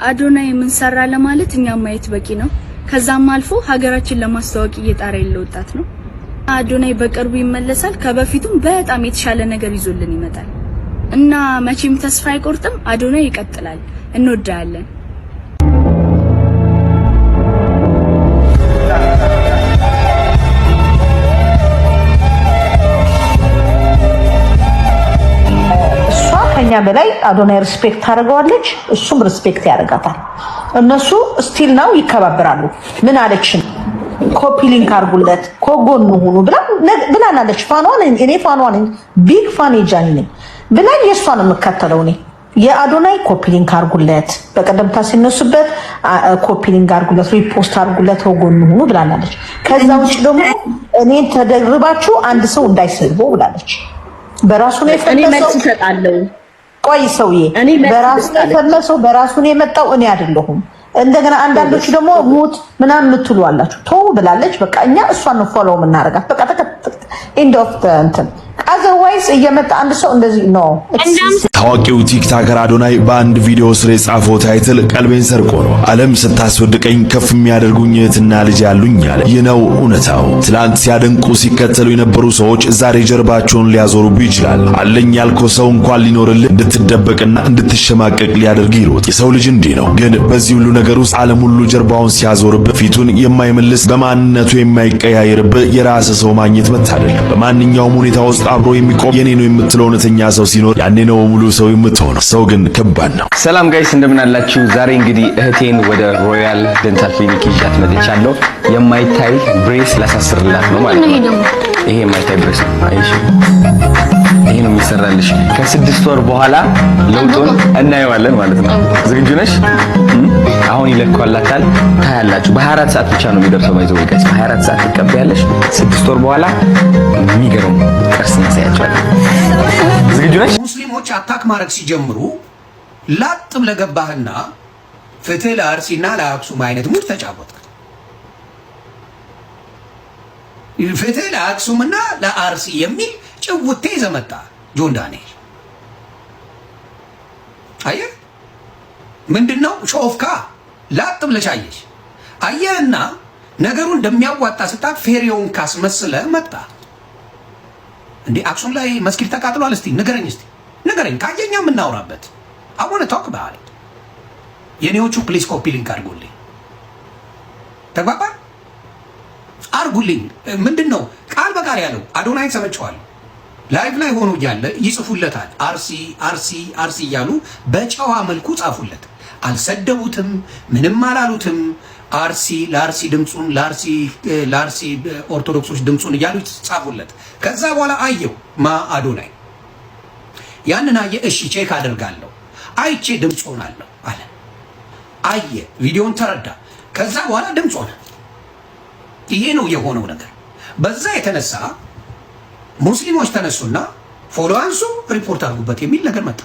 አዶናይ ምን ሰራ ለማለት እኛም ማየት በቂ ነው። ከዛም አልፎ ሀገራችን ለማስተዋወቅ እየጣረ ያለ ወጣት ነው። አዶናይ በቅርቡ ይመለሳል። ከበፊቱም በጣም የተሻለ ነገር ይዞልን ይመጣል እና መቼም ተስፋ አይቆርጥም። አዶናይ ይቀጥላል። እንወዳለን። ከኛ በላይ አዶናይ ሪስፔክት ታደርገዋለች፣ እሱም ሪስፔክት ያደርጋታል። እነሱ ስቲል ነው ይከባበራሉ። ምን አለችን? ኮፒ ሊንክ አርጉለት ኮጎን ሁኑ ብላናለች። ፋኗ ነኝ እኔ፣ ፋኗ ነኝ፣ ቢግ ፋን ጃኒ ነኝ ብላኝ የሷን የምከተለው እኔ። የአዶናይ ኮፒ ሊንክ አርጉለት፣ በቀደምታ ሲነሱበት ኮፒ ሊንክ አርጉለት፣ ሪፖስት አርጉለት፣ ኮጎን ሁኑ ብላናለች። ከዛ ውጭ ደግሞ እኔን ተደርባችሁ አንድ ሰው እንዳይሰድበው ብላለች። በራሱ ነው የፈለሰው። ቆይ ሰውዬ በራሱ ነው የፈለሰው፣ በራሱ ነው የመጣው፣ እኔ አይደለሁም። እንደገና አንዳንዶቹ ደግሞ ሙት ምናምን የምትሉ አላችሁ። ተው ብላለች። በቃ እኛ እሷን ነው ፎሎው የምናደርጋት። በቃ ኤንድ ኦፍ እንትን አዘርዋይስ እየመጣ አንድ ሰው እንደዚህ ነው። ታዋቂው ቲክቶከር አዶናይ በአንድ ቪዲዮ ስር የጻፈው ታይትል ቀልቤን ሰርቆ ነው። ዓለም ስታስወድቀኝ ከፍ የሚያደርጉኝ እህትና ልጅ ያሉኝ አለ። ይህ ነው እውነታው። ትላንት ሲያደንቁ ሲከተሉ የነበሩ ሰዎች ዛሬ ጀርባቸውን ሊያዞሩብህ ይችላል። አለኝ ያልከው ሰው እንኳን ሊኖርልህ እንድትደበቅና እንድትሸማቀቅ ሊያደርግ ይሮጥ። የሰው ልጅ እንዲህ ነው። ግን በዚህ ሁሉ ነገር ውስጥ ዓለም ሁሉ ጀርባውን ሲያዞርብህ ፊቱን የማይመልስ በማንነቱ የማይቀያየርብህ የራስህ ሰው ማግኘት መታደል። በማንኛውም ሁኔታ ውስጥ አብሮ የሚቆም የኔ ነው የምትለው እውነተኛ ሰው ሲኖር ያኔ ነው ሙሉ ሰው የምትሆነው። ሰው ግን ከባድ ነው። ሰላም ጋይስ እንደምን አላችሁ? ዛሬ እንግዲህ እህቴን ወደ ሮያል ዴንታል ክሊኒክ ይዣት መጥቻለሁ። የማይታይ ብሬስ ላሳስርላት ነው ማለት ነው። ይሄ የማይታይ ብሬስ ነው። አይሽ ይሄ ነው የሚሰራልሽ። ከ6 ወር በኋላ ለውጡን እናየዋለን ማለት ነው። ዝግጁ ነሽ? አሁን ይለካላታል፣ ታያላችሁ። በ24 ሰዓት ብቻ ነው የሚደርሰው። ማይዘው ጋይስ በ24 ሰዓት ትቀበያለሽ። 6 ወር በኋላ የሚገርም ቅርስ እናሳያችኋለን። ዝግጁ ነሽ? ሙስሊሞች አታክ ማድረግ ሲጀምሩ ላጥ ብለህ ገባህና ፍትህ ለአርሲና ለአክሱም አይነት ሙድ ተጫወትክ። ፍትህ ለአክሱምና ለአርሲ የሚል ጭውቴ ዘመጣ ጆን ዳንኤል። አየህ ምንድነው ሾፍካ ላጥ ብለሽ አየሽ። አየህና ነገሩ እንደሚያዋጣ ስታክ ፌሪውን ካስመስለህ መጣ። እንዴ አክሱም ላይ መስጊድ ተቃጥሏል? እስቲ ንገረኝ፣ እስቲ ንገረኝ። ካየኛ የምናወራበት አሁን ታውቅ ባህል የኔዎቹ ፕሊስ ኮፒ ሊንክ አድርጉልኝ። ተግባባ አድርጉልኝ። ምንድነው ቃል በቃል ያለው? አዶናይን ሰምቼዋለሁ። ላይቭ ላይ ሆኖ እያለ ይጽፉለታል። አርሲ አርሲ አርሲ እያሉ በጨዋ መልኩ ጻፉለት። አልሰደቡትም፣ ምንም አላሉትም። አርሲ ለአርሲ ድምጹን ለአርሲ ኦርቶዶክሶች ድምጹን እያሉ ጻፉለት። ከዛ በኋላ አየው አዶናይ ያንን አየ። እሺ ቼክ አደርጋለሁ፣ አይቼ ድምጽ ሆናለሁ አለ። አየ፣ ቪዲዮን ተረዳ። ከዛ በኋላ ድምጽ ሆነ። ይሄ ነው የሆነው ነገር። በዛ የተነሳ ሙስሊሞች ተነሱና ፎሎ አንሱ፣ ሪፖርት አድርጉበት የሚል ነገር መጣ።